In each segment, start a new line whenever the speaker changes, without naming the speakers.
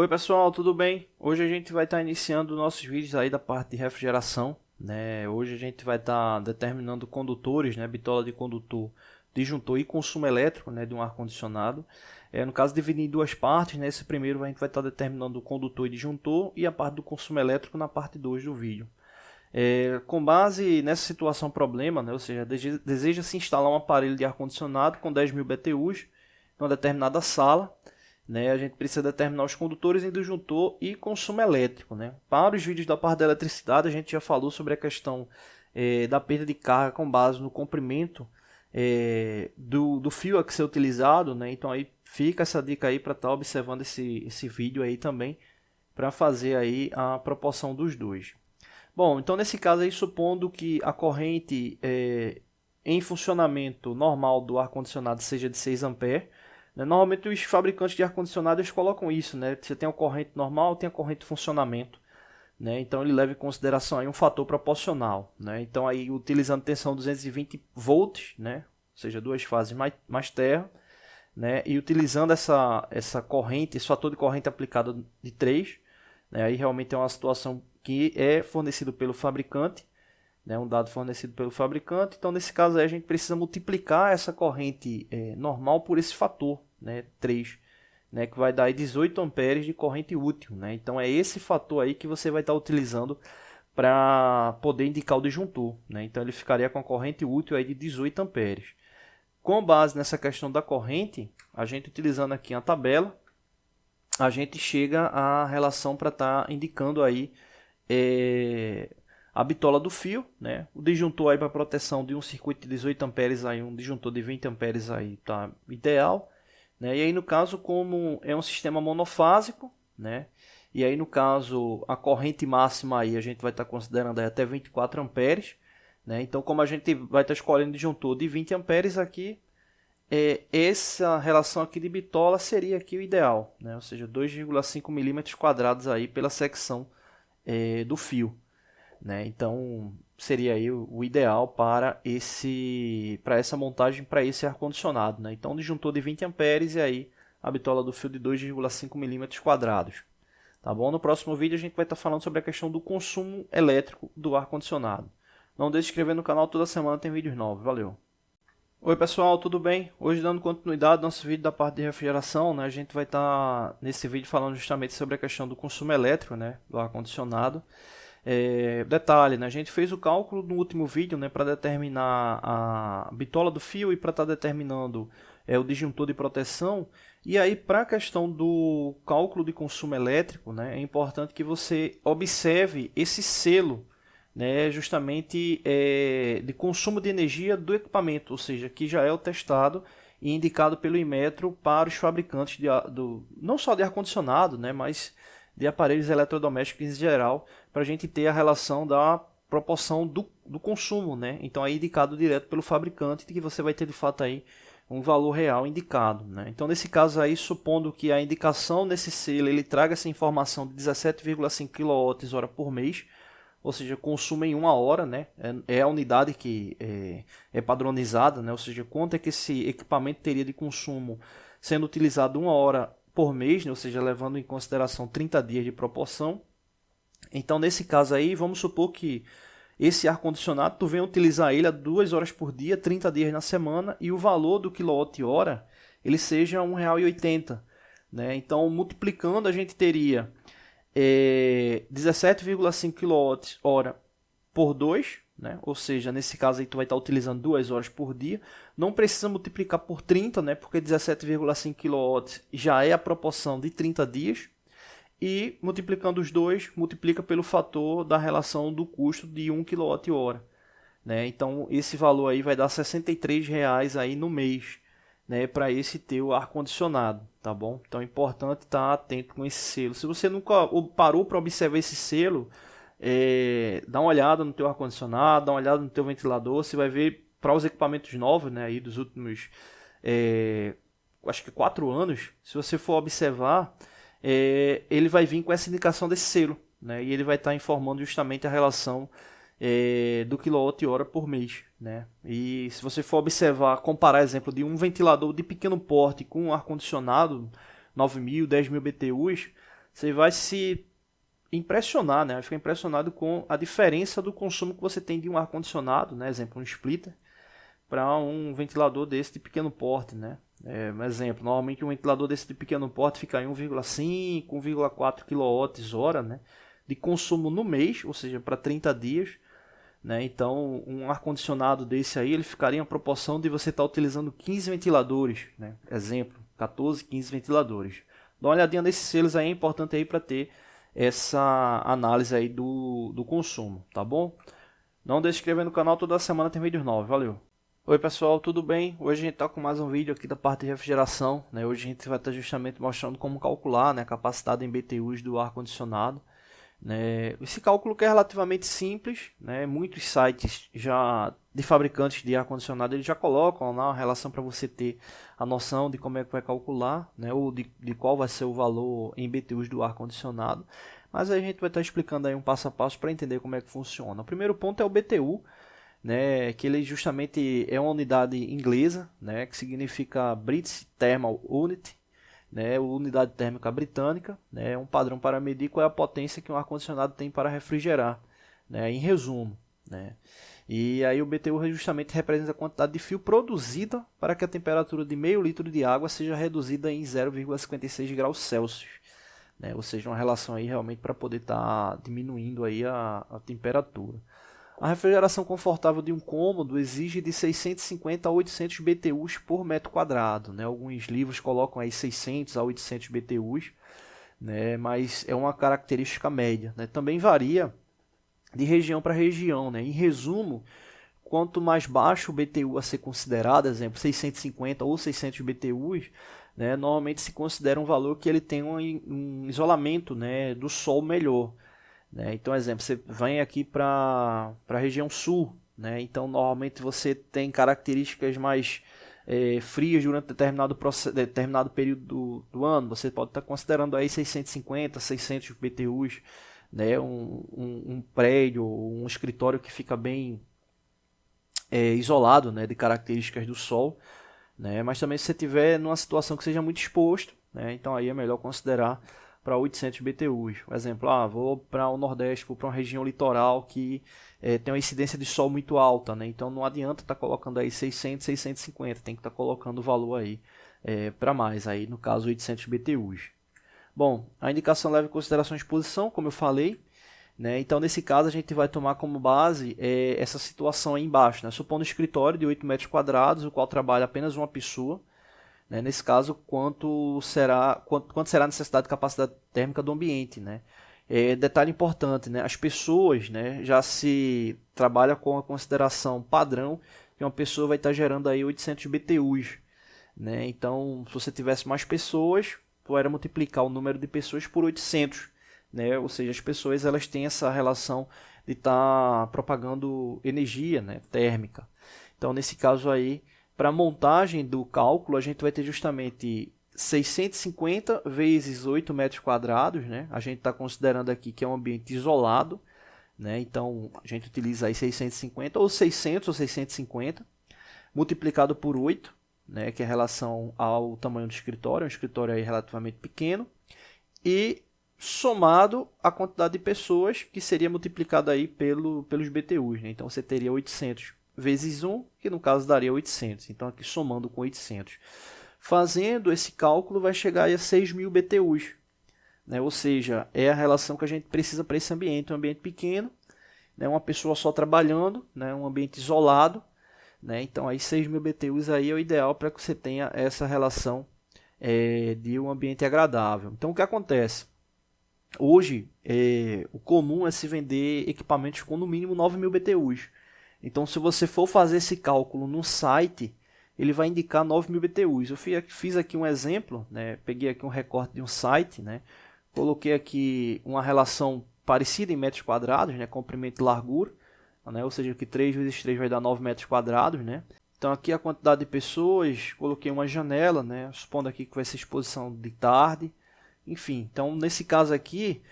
Oi pessoal, tudo bem? Hoje a gente vai estar iniciando nossos vídeos aí da parte de refrigeração, né? Hoje a gente vai estar determinando condutores, né? Bitola de condutor, disjuntor e consumo elétrico, né? De um ar-condicionado. No caso, dividir em duas partes, né? Esse primeiro a gente vai estar determinando o condutor e disjuntor e a parte do consumo elétrico na parte 2 do vídeo. Com base nessa situação problema, né? Ou seja, deseja-se instalar um aparelho de ar-condicionado com 10.000 BTUs em uma determinada sala, né? A gente precisa determinar os condutores em disjuntor e consumo elétrico, né? Para os vídeos da parte da eletricidade, a gente já falou sobre a questão da perda de carga com base no comprimento do fio a ser utilizado, né? Então aí fica essa dica aí para estar observando esse vídeo aí também, para fazer aí a proporção dos dois. Bom, então nesse caso aí, supondo que a corrente em funcionamento normal do ar-condicionado seja de 6 ampere, né? Normalmente os fabricantes de ar-condicionado eles colocam isso, né? Você tem a corrente normal, tem a corrente de funcionamento, né? Então ele leva em consideração aí um fator proporcional, né? Então aí utilizando tensão 220 volts, né? Ou seja, duas fases mais terra, né? E utilizando essa corrente, esse fator de corrente aplicado de 3, né? Aí realmente é uma situação que é fornecido pelo fabricante, né? Um dado fornecido pelo fabricante. Então nesse caso aí a gente precisa multiplicar essa corrente normal por esse fator, né? 3, né? Que vai dar aí 18 amperes de corrente útil, né? Então é esse fator aí que você vai estar utilizando para poder indicar o disjuntor, né? Então ele ficaria com a corrente útil aí de 18 amperes. Com base nessa questão da corrente, a gente utilizando aqui a tabela, a gente chega à relação para estar indicando aí a bitola do fio, né? O disjuntor aí para proteção de um circuito de 18 amperes aí, um disjuntor de 20 amperes aí tá ideal, né? E aí no caso, como é um sistema monofásico, né? E aí no caso a corrente máxima aí a gente vai estar considerando aí até 24 amperes, né? Então como a gente vai estar escolhendo disjuntor de 20 amperes aqui, essa relação aqui de bitola seria aqui o ideal, né? Ou seja, 2,5 milímetros quadrados aí pela secção do fio, né? Então seria aí o ideal para essa montagem para esse ar condicionado, né? Então disjuntor de 20 amperes e aí a bitola do fio de 2,5 milímetros quadrados, tá bom? No próximo vídeo a gente vai estar falando sobre a questão do consumo elétrico do ar condicionado. Não deixe de se inscrever no canal, toda semana tem vídeos novos. Valeu! Oi pessoal, tudo bem? Hoje dando continuidade ao nosso vídeo da parte de refrigeração, né? A gente vai estar nesse vídeo falando justamente sobre a questão do consumo elétrico, né? Do ar-condicionado. Detalhe, né? A gente fez o cálculo no último vídeo, né? Para determinar a bitola do fio e para estar determinando o disjuntor de proteção. E aí para a questão do cálculo de consumo elétrico, né? É importante que você observe esse selo, né, justamente de consumo de energia do equipamento, ou seja, que já é o testado e indicado pelo Inmetro para os fabricantes não só de ar-condicionado, né, mas de aparelhos eletrodomésticos em geral, para a gente ter a relação da proporção do consumo, né? Então é indicado direto pelo fabricante que você vai ter de fato aí um valor real indicado, né? Então nesse caso aí, supondo que a indicação nesse selo ele traga essa informação de 17,5 kWh por mês, ou seja, consumo em 1 hora, né? É a unidade que é padronizada, né? Ou seja, quanto é que esse equipamento teria de consumo sendo utilizado 1 hora por mês, né? Ou seja, levando em consideração 30 dias de proporção. Então, nesse caso aí, vamos supor que esse ar-condicionado, tu venha utilizar ele a 2 horas por dia, 30 dias na semana, e o valor do quilowatt-hora ele seja R$ 1,80, né? Então, multiplicando, a gente teria 17,5 kWh por 2, né? Ou seja, nesse caso aí tu vai estar utilizando 2 horas por dia. Não precisa multiplicar por 30, né? Porque 17,5 kW já é a proporção de 30 dias. E multiplicando os dois, multiplica pelo fator da relação do custo de 1 kWh, né? Então esse valor aí vai dar R$ 63 aí no mês, né, para esse teu ar-condicionado, tá bom? Então é importante estar atento com esse selo. Se você nunca parou para observar esse selo, dá uma olhada no teu ar-condicionado, dá uma olhada no teu ventilador, você vai ver para os equipamentos novos, né, aí dos últimos, acho que 4 anos, se você for observar, ele vai vir com essa indicação desse selo, né, e ele vai estar informando justamente a relação do quilowatt-hora por mês, né? E se você for observar, comparar exemplo de um ventilador de pequeno porte com um ar-condicionado 9.000, 10.000 BTUs, você vai se impressionar, né? Vai ficar impressionado com a diferença do consumo que você tem de um ar-condicionado, né? Exemplo, um splitter, para um ventilador desse de pequeno porte, né? Um exemplo, normalmente um ventilador desse de pequeno porte fica em 1,5, 1,4 kWh, né? De consumo no mês, ou seja, para 30 dias. Né? Então, um ar-condicionado desse aí, ele ficaria em proporção de você estar utilizando 15 ventiladores, né? Exemplo, 14, 15 ventiladores. Dá uma olhadinha nesses selos aí, é importante aí para ter essa análise aí do consumo, tá bom? Não deixe de se inscrever no canal, toda semana tem vídeos novos, valeu! Oi pessoal, tudo bem? Hoje a gente está com mais um vídeo aqui da parte de refrigeração, né? Hoje a gente vai estar justamente mostrando como calcular, né, a capacidade em BTUs do ar-condicionado. Né? Esse cálculo que é relativamente simples, né? Muitos sites já de fabricantes de ar-condicionado eles já colocam lá uma relação para você ter a noção de como é que vai calcular, né? Ou de qual vai ser o valor em BTUs do ar-condicionado. Mas aí a gente vai estar explicando aí um passo a passo para entender como é que funciona. O primeiro ponto é o BTU, né? Que ele justamente é uma unidade inglesa, né? Que significa British Thermal Unit. Né, unidade térmica britânica, né, um padrão para medir qual é a potência que um ar-condicionado tem para refrigerar, né, em resumo. Né. E aí o BTU justamente representa a quantidade de fio produzida para que a temperatura de meio litro de água seja reduzida em 0,56 graus Celsius. Né, ou seja, uma relação aí realmente para poder estar diminuindo aí a temperatura. A refrigeração confortável de um cômodo exige de 650 a 800 BTUs por metro quadrado. Né? Alguns livros colocam aí 600 a 800 BTUs, né? Mas é uma característica média. Né? Também varia de região para região. Né? Em resumo, quanto mais baixo o BTU a ser considerado, exemplo, 650 ou 600 BTUs, né? Normalmente se considera um valor que ele tem um isolamento, né, do sol melhor. Né? Então, exemplo, você vem aqui para a região sul, né? Então normalmente você tem características mais frias durante determinado período do ano. Você pode estar considerando aí 650, 600 BTUs, né? Um prédio, um escritório que fica bem isolado, né? De características do sol. Né? Mas também se você estiver numa situação que seja muito exposto, né? Então aí é melhor considerar para 800 BTUs. Por exemplo, vou para o Nordeste, vou para uma região litoral que tem uma incidência de sol muito alta, né? Então não adianta estar colocando aí 600, 650, tem que estar colocando o valor aí para mais, aí no caso 800 BTUs. Bom, a indicação leva em consideração a exposição, como eu falei, né? Então nesse caso a gente vai tomar como base essa situação aí embaixo, né? Supondo um escritório de 8 metros quadrados, o qual trabalha apenas uma pessoa. Né? Nesse caso, quanto será a necessidade de capacidade térmica do ambiente. Né? Detalhe importante, né? As pessoas, né, já se trabalha com a consideração padrão que uma pessoa vai estar gerando aí 800 BTUs. Né? Então, se você tivesse mais pessoas, era multiplicar o número de pessoas por 800. Né? Ou seja, as pessoas elas têm essa relação de estar propagando energia, né, térmica. Então, nesse caso aí, para a montagem do cálculo, a gente vai ter justamente 650 vezes 8 metros quadrados. Né? A gente está considerando aqui que é um ambiente isolado. Né? Então, a gente utiliza aí 650 ou 600 ou 650, multiplicado por 8, né? Que é em relação ao tamanho do escritório. Um escritório aí relativamente pequeno. E somado a quantidade de pessoas, que seria multiplicado aí pelos BTUs. Né? Então, você teria 800 vezes 1, que no caso daria 800. Então, aqui somando com 800. Fazendo esse cálculo, vai chegar aí a 6.000 BTUs. Né? Ou seja, é a relação que a gente precisa para esse ambiente. Um ambiente pequeno, né? Uma pessoa só trabalhando, né? Um ambiente isolado. Né? Então, aí 6.000 BTUs aí é o ideal para que você tenha essa relação de um ambiente agradável. Então, o que acontece? Hoje, o comum é se vender equipamentos com no mínimo 9.000 BTUs. Então, se você for fazer esse cálculo no site, ele vai indicar 9.000 BTUs. Eu fiz aqui um exemplo, né? Peguei aqui um recorte de um site, né? Coloquei aqui uma relação parecida em metros quadrados, né? Comprimento e largura, né? Ou seja, que 3 vezes 3 vai dar 9 metros quadrados, né? Então, aqui a quantidade de pessoas, coloquei uma janela, né? Supondo aqui que vai ser exposição de tarde. Enfim, então nesse caso aqui,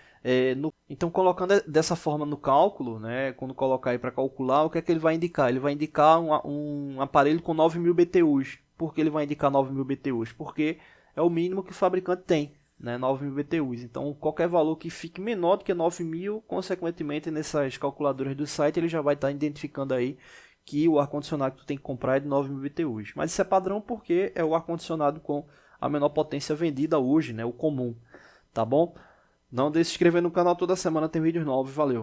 então colocando dessa forma no cálculo, né, quando colocar aí para calcular, o que é que ele vai indicar? Ele vai indicar um aparelho com 9.000 BTUs. Por que ele vai indicar 9.000 BTUs? Porque é o mínimo que o fabricante tem. né, 9.000 BTUs. Então, qualquer valor que fique menor do que 9.000, consequentemente, nessas calculadoras do site, ele já vai estar identificando aí que o ar-condicionado que tu tem que comprar é de 9.000 BTUs. Mas isso é padrão porque é o ar-condicionado com a menor potência vendida hoje, né, o comum, tá bom? Não deixe de se inscrever no canal, toda semana tem vídeos novos, valeu!